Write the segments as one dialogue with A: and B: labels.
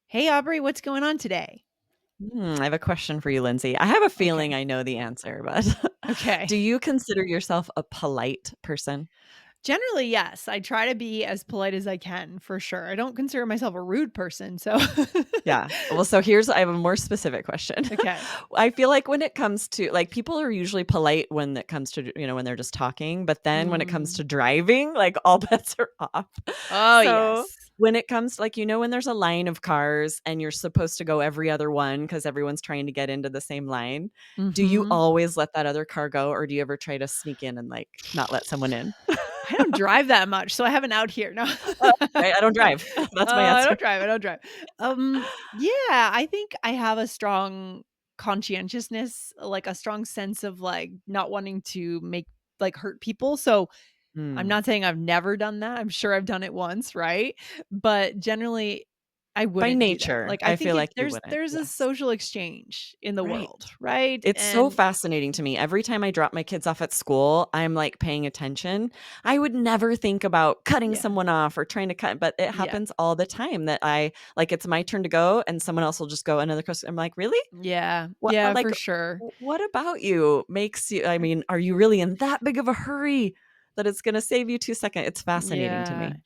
A: Hey Aubrey, what's going on today?
B: I have a question for you, Lindsay. I have a feeling
A: Okay.
B: I know the answer, but
A: Okay.
B: do you consider yourself a polite person?
A: Generally, yes. I try to be as polite as I can for sure. I don't consider myself a rude person. So,
B: Yeah. Well, I have a more specific question.
A: okay.
B: I feel like when it comes to like people are usually polite when it comes to, when they're just talking, but then when it comes
A: Mm.
B: to driving, like all bets are off.
A: Oh,
B: So,
A: yes.
B: when it comes to like, when there's a line of cars and you're supposed to go every other one because everyone's trying to get into the same line, do you
A: Hmm.
B: always let that other car go or do you ever try to sneak in and like not let someone in?
A: I don't drive that much, so I have an out here. No.
B: Right, I don't drive. That's my
A: I
B: answer.
A: don't drive. I don't drive. Yeah, I think I have a strong conscientiousness, like a strong sense of like not wanting to make like hurt people. So I'm
B: Mm.
A: not saying I've never done that. I'm sure I've done it once, right? But generally, I
B: By
A: wouldn't do that.
B: nature,
A: Like, I
B: I
A: think
B: feel
A: it
B: like you wouldn't,
A: there's a
B: yes.
A: social exchange in the
B: Right.
A: world, right?
B: It's so
A: And
B: fascinating to me. Every time I drop my kids off at school, I'm, like, paying attention. I would never think about cutting
A: yeah,
B: someone off or trying to cut but it
A: yeah,
B: happens all the time that it's my turn to go and someone else will just go another question. I'm like, "Really?
A: yeah,
B: What
A: yeah,
B: like,
A: for sure.
B: what about you makes you I mean, are you really in that big of a hurry that it's gonna save you 2 seconds?" It's fascinating to
A: Yeah.
B: me.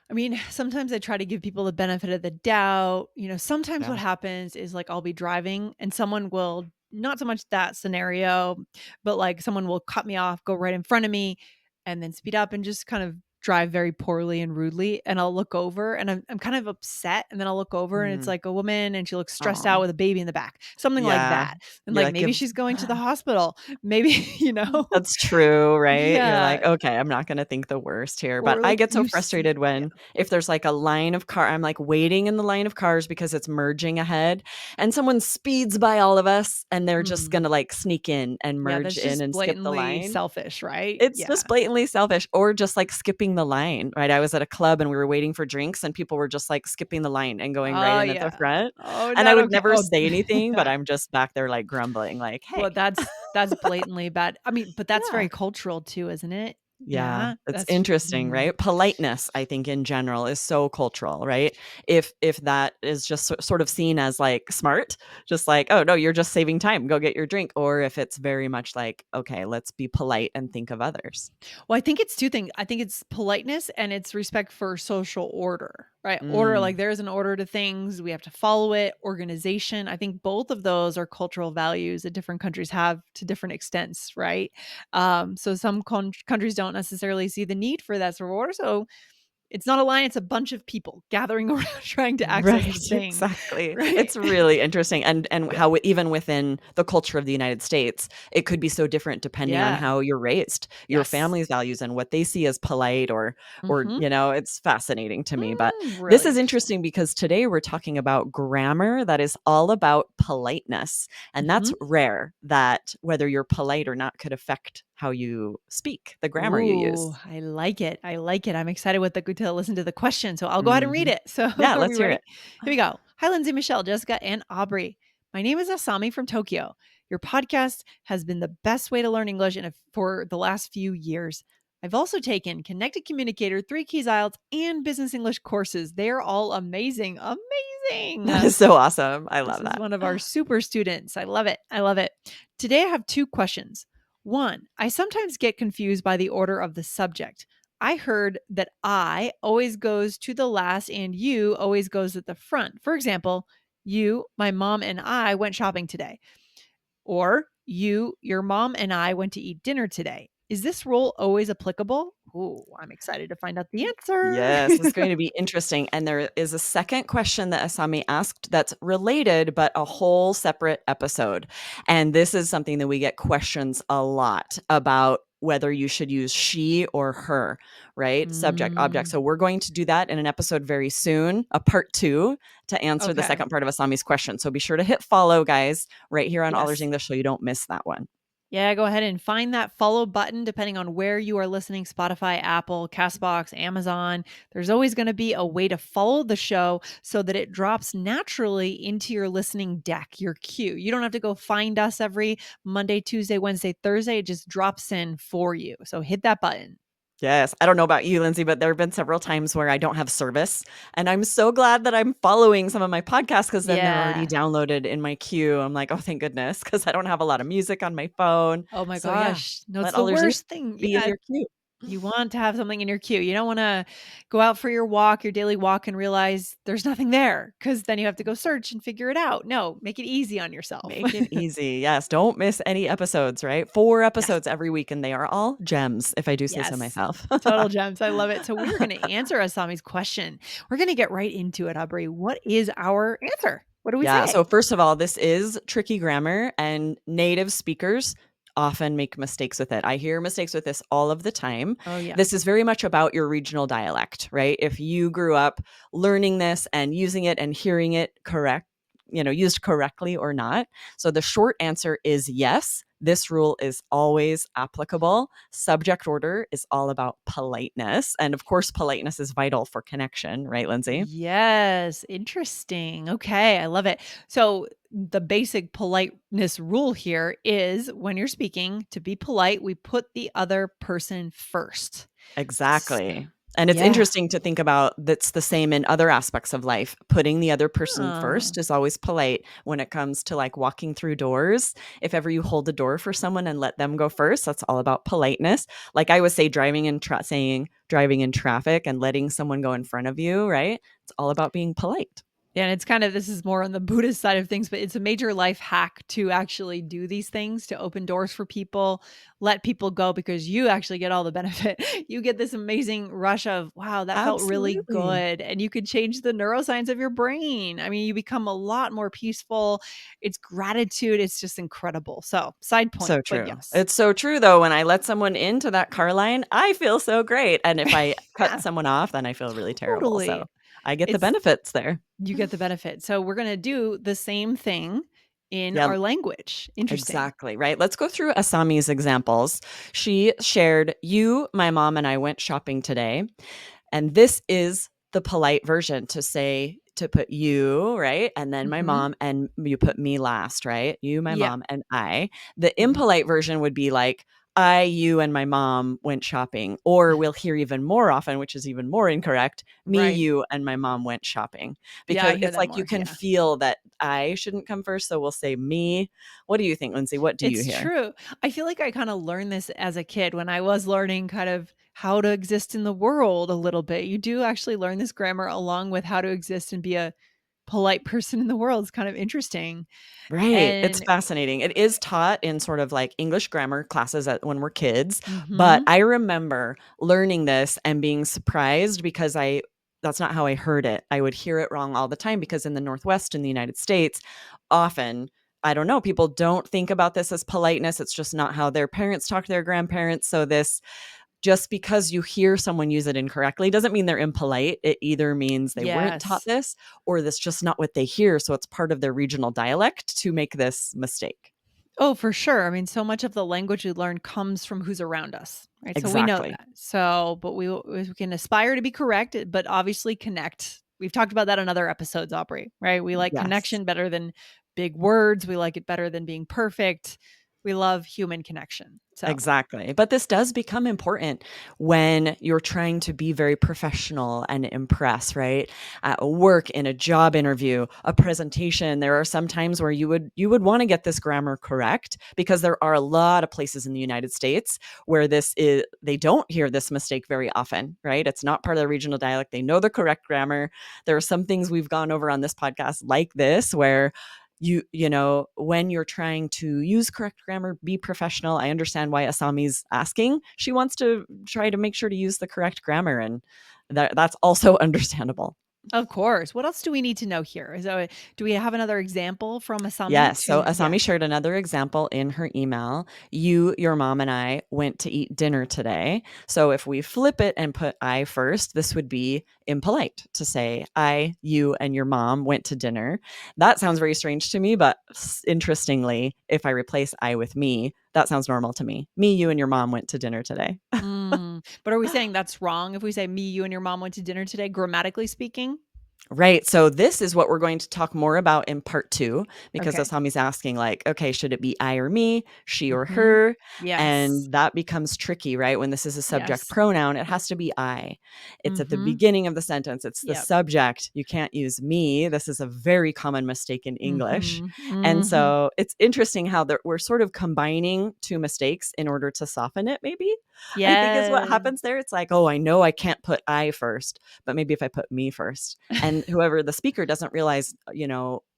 A: I mean, sometimes I try to give people the benefit of the doubt. Sometimes
B: Yeah.
A: what happens is like I'll be driving and someone will, not so much that scenario, but like someone will cut me off, go right in front of me, and then speed up and just kind of drive very poorly and rudely. And I'll look over and I'm kind of upset. And then I'll look over and it's
B: Mm.
A: like a woman and she looks stressed out
B: Aw.
A: with a baby in the back, something like
B: Yeah.
A: that. And
B: You're
A: like
B: like,
A: maybe
B: "Give"
A: she's going to the hospital. Maybe, you know,
B: That's true, right? You're like,
A: yeah.
B: "Okay, I'm not gonna think the worst here," but
A: Or
B: I
A: like
B: get so
A: you see,
B: frustrated
A: yeah.
B: when if there's, like, a line of car I'm, like, waiting in the line of cars because it's merging ahead, and someone speeds by all of us, and they're just
A: Mm.
B: gonna, like, sneak in and
A: Yeah,
B: merge
A: that's
B: in
A: just
B: and skip the
A: blatantly
B: line.
A: selfish, right?
B: It's
A: Yeah.
B: just blatantly selfish or just, like, skipping the line, right? I was at a club and we were waiting for drinks and people were just, like, skipping the line and going right
A: Oh,
B: in at the
A: yeah.
B: front,
A: Oh,
B: and I
A: not
B: would
A: okay.
B: never
A: Oh,
B: say anything, but I'm just back there, like, grumbling, like, "Hey."
A: well, that's blatantly bad. I mean, but that's
B: Yeah.
A: very cultural too, isn't it?
B: Yeah,
A: Yeah,
B: it's
A: that's
B: interesting, right? Politeness, I think, in general is so cultural, right? If that is just sort of seen as, like, smart, just like, "Oh, no, you're just saving time, go get your drink," or if it's very much like, "Okay, let's be polite and think of others."
A: Well, I think it's 2 things. I think it's politeness and it's respect for social order, right? Order, like
B: Mm,
A: there's an order to things, we have to follow it, organization. I think both of those are cultural values that different countries have to different extents, right? So some countries don't necessarily see the need for that sort of order. So it's not a line, it's a bunch of people gathering around trying to access
B: right,
A: the thing,
B: exactly.
A: right?
B: It's really interesting, and
A: Yeah.
B: how even within the culture of the United States, it could be so different depending on
A: Yeah.
B: how you're raised, your
A: Yes.
B: family's values and what they see as polite or,
A: Mhm.
B: it's fascinating to me, but this
A: Really
B: is
A: interesting.
B: interesting because today we're talking about grammar that is all about politeness, and that's
A: Mhm.
B: rare that whether you're polite or not could affect how you speak, the grammar you
A: Ooh,
B: use.
A: I like it. I like it. I'm excited with the to listen to the question. So I'll go ahead and read
B: Mhm.
A: it. So
B: Yeah,
A: are we
B: let's hear
A: ready?
B: it.
A: Here we go. Hi, Lindsay, Michelle, Jessica, and Aubrey. My name is Asami from Tokyo. Your podcast has been the best way to learn English for the last few years. I've also taken Connected Communicator, 3 Keys IELTS, and Business English courses. They're all amazing. Amazing.
B: That is so awesome. I
A: This
B: love
A: is
B: that.
A: one of our super students. I love it. I love it. Today, I have 2 questions. One, I sometimes get confused by the order of the subject. I heard that I always goes to the last and you always goes at the front. For example, you, my mom, and I went shopping today. Or you, your mom, and I went to eat dinner today. Is this rule always applicable? Ooh, I'm excited to find out the answer.
B: Yes, it's going to be interesting. And there is a second question that Asami asked that's related, but a whole separate episode. And this is something that we get questions a lot about whether you should use she or her, right? Subject, object.
A: Mm,
B: So we're going to do that in an episode very soon, a part two to answer the
A: okay.
B: second part of Asami's question. So be sure to hit follow, guys, right here on Allers
A: Yes.
B: English so you don't miss that one.
A: Yeah, go ahead and find that follow button depending on where you are listening: Spotify, Apple, Castbox, Amazon. There's always going to be a way to follow the show so that it drops naturally into your listening deck, your queue. You don't have to go find us every Monday, Tuesday, Wednesday, Thursday. It just drops in for you. So hit that button.
B: Yes. I don't know about you, Lindsay, but there have been several times where I don't have service. And I'm so glad that I'm following some of my podcasts because then they're already
A: Yeah.
B: downloaded in my queue. I'm like, oh, thank goodness, because I don't have a lot of music on my phone.
A: Oh my
B: So yeah,
A: gosh. No, it's
B: let
A: the
B: all there's need
A: worst thing.
B: be in
A: Yeah.
B: your queue.
A: You want to have something in your queue. You don't wanna go out for your walk, your daily walk, and realize there's nothing there, because then you have to go search and figure it out. No, make it easy on yourself.
B: Make it easy. Yes. Don't miss any episodes, right? 4
A: Yes.
B: episodes every week, and they are all gems, if I do say so
A: Yes.
B: myself.
A: Total gems. I love it. So we are gonna answer Asami's question. We're gonna get right into it, Aubrey. What is our answer? What do we
B: Yeah. So,
A: say?
B: first of all, this is tricky grammar, and native speakers often make mistakes with it. I hear mistakes with this all of the time.
A: Oh, yeah.
B: This is very much about your regional dialect, right? If you grew up learning this and using it and hearing it correct, used correctly or not. So, the short answer is yes. This rule is always applicable. Subject order is all about politeness. And of course, politeness is vital for connection, right, Lindsay?
A: Yes, interesting. Okay, I love it. So, the basic politeness rule here is when you're speaking, to be polite, we put the other person first. S
B: Exactly. And it's
A: Yeah.
B: interesting to think about that's the same in other aspects of life. Putting the other person first
A: Oh,
B: is always polite when it comes to like walking through doors. If ever you hold the door for someone and let them go first, that's all about politeness. Like I would say saying driving in traffic and letting someone go in front of you, right? It's all about being polite.
A: yeah, and it's kind of this is more on the Buddhist side of things, but it's a major life hack to actually do these things, to open doors for people, let people go because you actually get all the benefit. You get this amazing rush of, wow, that felt really
B: Absolutely.
A: good. And you could change the neuroscience of your brain. I mean, you become a lot more peaceful. It's gratitude. It's just incredible. So, side point,
B: So
A: but
B: true.
A: yes,
B: It's so true though. When I let someone into that car line, I feel so great. And if I cut
A: yeah,
B: someone off, then I feel really terrible. So
A: totally.
B: I get the
A: It's
B: benefits there.
A: you get the benefit. So, we're going to do the same thing in
B: Yeah,
A: our language. Interesting.
B: exactly. Right. Let's go through Asami's examples. She shared, you, my mom, and I went shopping today. And this is the polite version to say, to put you, right? And then my
A: Mhm.
B: mom, and you put me last, right? You, my
A: Yeah.
B: mom, and I. The
A: Mhm.
B: impolite version would be like, I, you, and my mom went shopping. Or we'll hear even more often, which is even more incorrect, me,
A: Right.
B: you, and my mom went shopping.
A: Yeah, I
B: Because
A: hear
B: it's
A: that
B: like you
A: more,
B: can
A: yeah.
B: feel that I shouldn't come first. So we'll say me. What do you think, Lindsay? What do you
A: It's
B: hear?
A: true. I feel like I kinda learned this as a kid when I was learning kind of how to exist in the world a little bit. You do actually learn this grammar along with how to exist and be a polite person in the world. It's kind of interesting.
B: Right. It's
A: And
B: fascinating. It is taught in sort of like English grammar classes when we're kids, but
A: mhm.
B: I remember learning this and being surprised because I that's not how I heard it. I would hear it wrong all the time because in the Northwest in the United States, often I don't know, people don't think about this as politeness. It's just not how their parents talk to their grandparents. So this just because you hear someone use it incorrectly doesn't mean they're impolite. It either means they weren't taught
A: Yes.
B: this or that's just not what they hear. So it's part of their regional dialect to make this mistake.
A: Oh, for sure. I mean, so much of the language we learn comes from who's around us, right? So we know
B: Exactly.
A: that. So, but we can aspire to be correct, but obviously connect. We've talked about that in other episodes, Aubrey, right? We like
B: Yes.
A: connection better than big words. We like it better than being perfect. We love human connection. So,
B: Exactly. But this does become important when you're trying to be very professional and impress, right? At work, in a job interview, a presentation, there are some times where you would want to get this grammar correct because there are a lot of places in the United States where this is they don't hear this mistake very often, right? It's not part of the regional dialect. They know the correct grammar. There are some things we've gone over on this podcast like this where when you're trying to use correct grammar, be professional. I understand why Asami's asking. She wants to try to make sure to use the correct grammar, and that's also understandable.
A: of course. What else do we need to know here? So, do we have another example from Asami
B: Yes. So
A: to, yeah.
B: Asami shared another example in her email. You, your mom, and I went to eat dinner today. So if we flip it and put I first, this would be impolite to say I, you, and your mom went to dinner. That sounds very strange to me, but interestingly, if I replace I with me, that sounds normal to me. Me, you, and your mom went to dinner today.
A: But are we saying that's wrong if we say me, you, and your mom went to dinner today, grammatically speaking?
B: Right. So this is what we're going to talk more about in part 2 because
A: Okay.
B: Asami's asking like, okay, should it be I or me, she or
A: Mhm.
B: her?
A: Yes.
B: And that becomes tricky, right? When this is a subject
A: Yes.
B: pronoun, it has to be I. It's at the
A: Mhm.
B: beginning of the sentence. It's the
A: Yep.
B: subject. You can't use me. This is a very common mistake in English.
A: Mhm.
B: And
A: Mhm.
B: so it's interesting how we're sort of combining two mistakes in order to soften it, maybe. I think is what
A: Yes.
B: happens there. It's like, oh, I know I can't put I first, but maybe if I put me first, and whoever the speaker doesn't realize,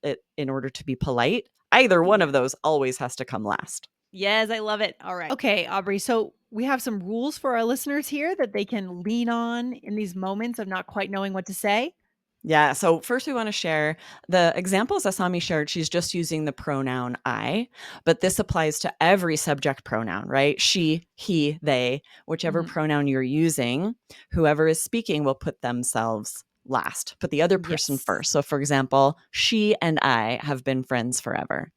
B: it in order to be polite, either one of
A: Yeah.
B: those always has to come last.
A: Yes, I love it. All right. Okay, Aubrey. So we have some rules for our listeners here that they can lean on in these moments of not quite knowing what to say.
B: Yeah. So first, we want to share the examples Asami shared. She's just using the pronoun I, but this applies to every subject pronoun, right? She, he, they, whichever
A: Mhm.
B: pronoun you're using, whoever is speaking will put themselves last, put the other person
A: Yes.
B: first. So, for example, she and I have been friends forever.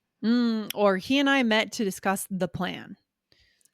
A: Or he and I met to discuss the plan.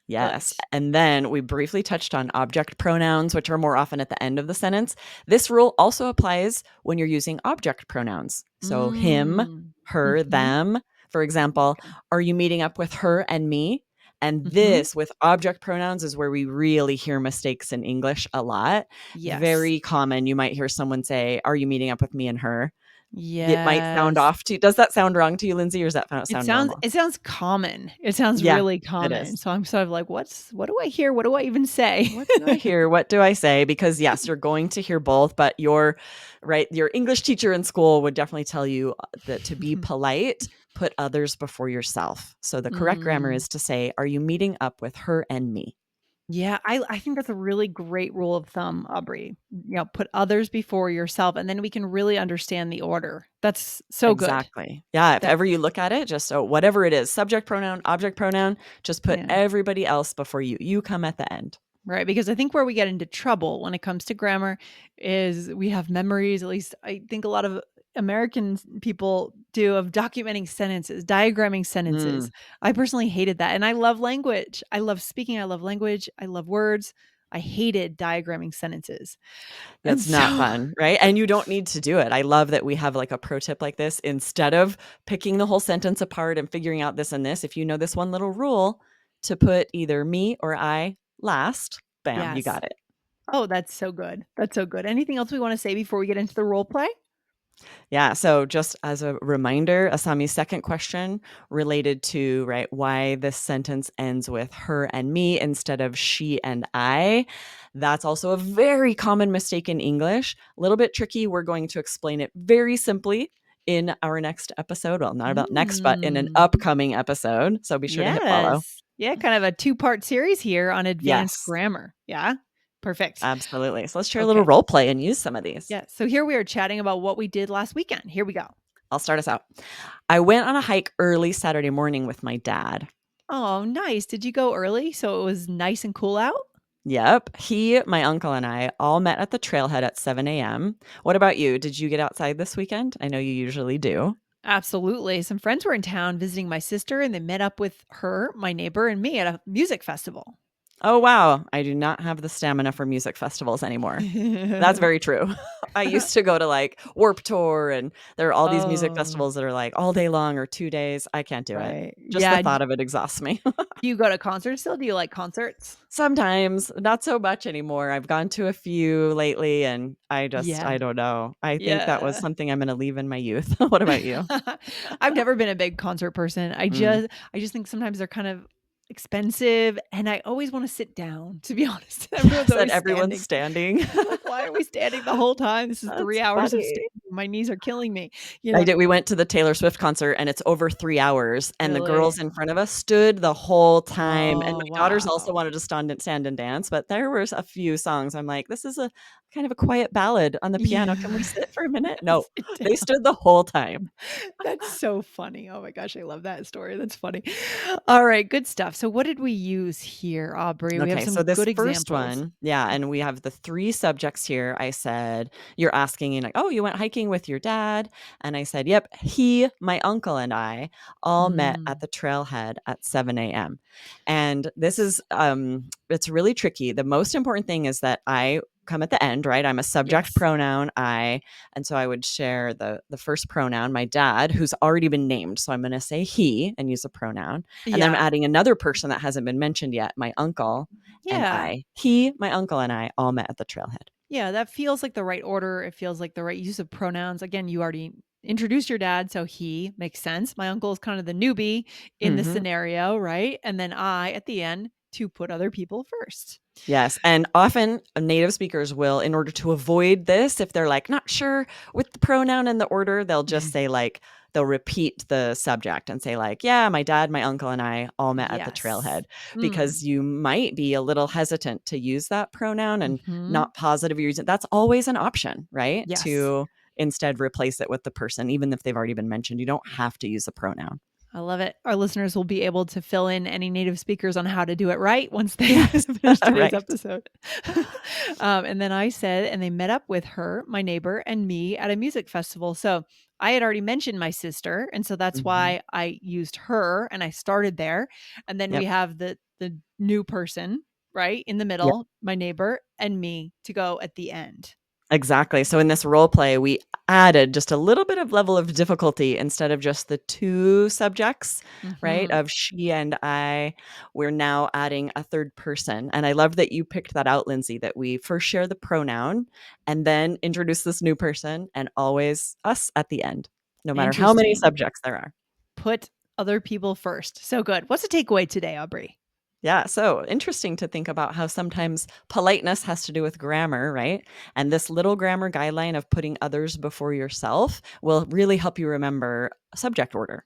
B: Yes.
A: Good.
B: And then we briefly touched on object pronouns, which are more often at the end of the sentence. This rule also applies when you're using object pronouns. So him,
A: Mm.
B: her,
A: Mhm.
B: them. For example,
A: Okay.
B: are you meeting up with her and me? And
A: Mhm.
B: this with object pronouns is where we really hear mistakes in English a lot.
A: Yes.
B: Very common. You might hear someone say, are you meeting up with me and her? It might sound
A: Yes.
B: off to you. Does that sound wrong to you, Lindsay, or does that
A: It
B: sound
A: sounds
B: normal?
A: it sounds common. It sounds
B: Yeah,
A: really
B: it
A: common.
B: is.
A: So I'm sort of like, what do I hear? What do I even say?
B: What do I hear? What do I say? Because yes, you're going to hear both, but your English teacher in school would definitely tell you that to be polite, put others before yourself. So the correct grammar
A: Mm.
B: is to say, are you meeting up with her and me?
A: Yeah, I think that's a really great rule of thumb, Aubrey. Put others before yourself, and then we can really understand the order. That's so good.
B: Exactly. Yeah. If
A: That
B: ever you look at it, just so whatever it is, subject pronoun, object pronoun, just put
A: yeah,
B: everybody else before you. You come at the end.
A: right. Because I think where we get into trouble when it comes to grammar is we have memories. At least I think a lot of people do of documenting sentences, diagramming sentences.
B: Mm,
A: I personally hated that, and I love language. I love speaking. I love language. I love words. I hated diagramming sentences, and
B: that's not
A: so
B: fun, right? And you don't need to do it. I love that we have like a pro tip like this. Instead of picking the whole sentence apart and figuring out this and this, if you know this one little rule to put either me or I last, bam, you
A: yes.
B: got it.
A: Oh, that's so good. That's so good. Anything else we wanna say before we get into the role play?
B: Yeah. So just as a reminder, Asami's second question related to, right, why this sentence ends with her and me instead of she and I. That's also a very common mistake in English. A little bit tricky. We're going to explain it very simply in our next episode. Well, not about next, but in an
A: Mm.
B: upcoming episode. So be sure to hit follow.
A: Yes. Yeah, kind of a two-part series here on advanced
B: Yes,
A: grammar. Yeah? Perfect.
B: absolutely. So let's share a little
A: Okay.
B: role play and use some of these.
A: Yeah, so here we are chatting about what we did last weekend. Here we go.
B: I'll start us out. I went on a hike early Saturday morning with my dad.
A: Oh, nice. Did you go early so it was nice and cool out?
B: Yep. He, my uncle, and I all met at the trailhead at 7 a.m. What about you? Did you get outside this weekend? I know you usually do.
A: Absolutely. Some friends were in town visiting my sister, and they met up with her, my neighbor, and me at a music festival.
B: Oh, wow. I do not have the stamina for music festivals anymore. That's very true. I used to go to like Warp Tour, and there are all these music
A: Oh.
B: festivals that are like all day long or 2 days. I can't do it.
A: Right.
B: Just the
A: Yeah.
B: thought of it exhausts me.
A: Do you go to concerts still? Do you like concerts?
B: Sometimes, not so much anymore. I've gone to a few lately, and
A: Yeah.
B: I don't know. I think that was
A: Yeah.
B: something I'm going to leave in my youth. What about you?
A: I've never been a big concert person.
B: Mm.
A: I just think sometimes they're kind of expensive, and I always wanna sit down, to be honest. Everyone's
B: Said
A: always
B: everyone's
A: standing.
B: standing.
A: I'm like, "Why are we standing the whole time? This is 3
B: That's
A: hours of
B: funny.
A: standing. My knees are killing me." You
B: I
A: know?
B: did we went to the Taylor Swift concert, and it's over 3 hours, and the
A: Really?
B: girls in front of us stood the whole time, and
A: Oh,
B: my daughters also
A: wow.
B: wanted to stand and dance, but there was a few songs I'm like, "This is a kind of a quiet ballad on the piano. Can we
A: Yeah.
B: sit for a minute?" No,
A: Sit
B: they
A: down.
B: stood the whole time.
A: That's so funny. Oh my gosh, I love that story. That's funny. All right, good stuff. So what did we use here, Aubrey? We have
B: Okay, so
A: some
B: this
A: good
B: first
A: examples.
B: one, yeah, and we have the 3 subjects here. I said, you're asking me like, "Oh, you went hiking with your dad?" And I said, "Yep, he, my uncle, and I all met
A: Mm.
B: at the trailhead at 7 a.m." And this is it's really tricky. The most important thing is that I come at the end, right? I'm a subject
A: Yes.
B: pronoun, I, and so I would share the first pronoun, my dad, who's already been named. So I'm going to say he and use a pronoun. And then I'm
A: Yeah.
B: adding another person that hasn't been mentioned yet, my uncle and
A: Yeah.
B: I. He, my uncle, and I all met at the trailhead.
A: Yeah, that feels like the right order. It feels like the right use of pronouns. Again, you already introduced your dad, so he makes sense. My uncle is kind of the newbie in the
B: Hmm.
A: scenario, right? And then I at the end to put other people first.
B: Yes, and often native speakers will, in order to avoid this, if they're like not sure with the pronoun and the order, they'll just say like they'll repeat the subject and say like, "Yeah, my dad, my uncle, and I all met at the
A: Yes.
B: trailhead,"
A: Mm.
B: because you might be a little hesitant to use that pronoun and
A: Mhm.
B: not positive you're using. That's always an option, right?
A: Yes.
B: To instead replace it with the person, even if they've already been mentioned. You don't have to use a pronoun.
A: I love it. Our listeners will be able to fill in any native speakers on how to do it right once they
B: Yes,
A: finish today's
B: right.
A: episode. And then I said, and they met up with her, my neighbor, and me at a music festival. So I had already mentioned my sister, and so that's
B: Mhm.
A: why I used her and I started there. And then we
B: Yep.
A: have the new person right in the
B: Yep.
A: middle, my neighbor, and me to go at the end.
B: Exactly. So in this role play, we added just a little bit of level of difficulty instead of just the two subjects, right?
A: Hmm.
B: Of she and I. We're now adding a third person. And I love that you picked that out, Lindsay, that we first share the pronoun and then introduce this new person and always us at the end, no matter how many
A: Interesting.
B: subjects there are.
A: Put other people first. So good. What's the takeaway today, Aubrey?
B: Yeah, so interesting to think about how sometimes politeness has to do with grammar, right? And this little grammar guideline of putting others before yourself will really help you remember subject order.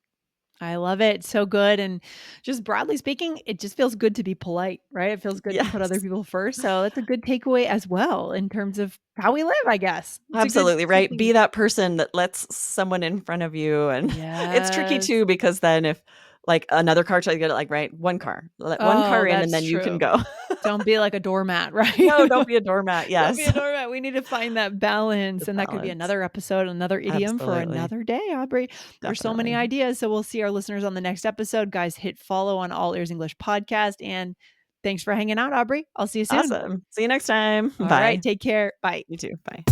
A: I love it. So good. And just broadly speaking, it just feels good to be polite, right? It feels good to put other
B: Yes,
A: people first. So that's a good takeaway as well in terms of how we live, I guess. It's a good
B: absolutely right.
A: something.
B: Be that person that lets someone in front of you. And it's tricky
A: Yes.
B: too, because then if like another car tries to get it, like, right, one car, let one car
A: Oh,
B: in and
A: that's
B: then you can
A: true.
B: go.
A: Don't be like a doormat, right?
B: No, don't be a doormat.
A: Don't be
B: Yes,
A: a doormat. We need to find that
B: the
A: balance. And that could be
B: balance.
A: another episode, another idiom for
B: Absolutely.
A: another day, Aubrey. There's so many
B: Definitely.
A: ideas. So we'll see our listeners on the next episode. Guys, hit follow on All Ears English podcast. And thanks for hanging out, Aubrey. I'll see you soon.
B: Awesome. See you next time.
A: All right.
B: Bye.
A: Take care. Bye.
B: You too. Bye.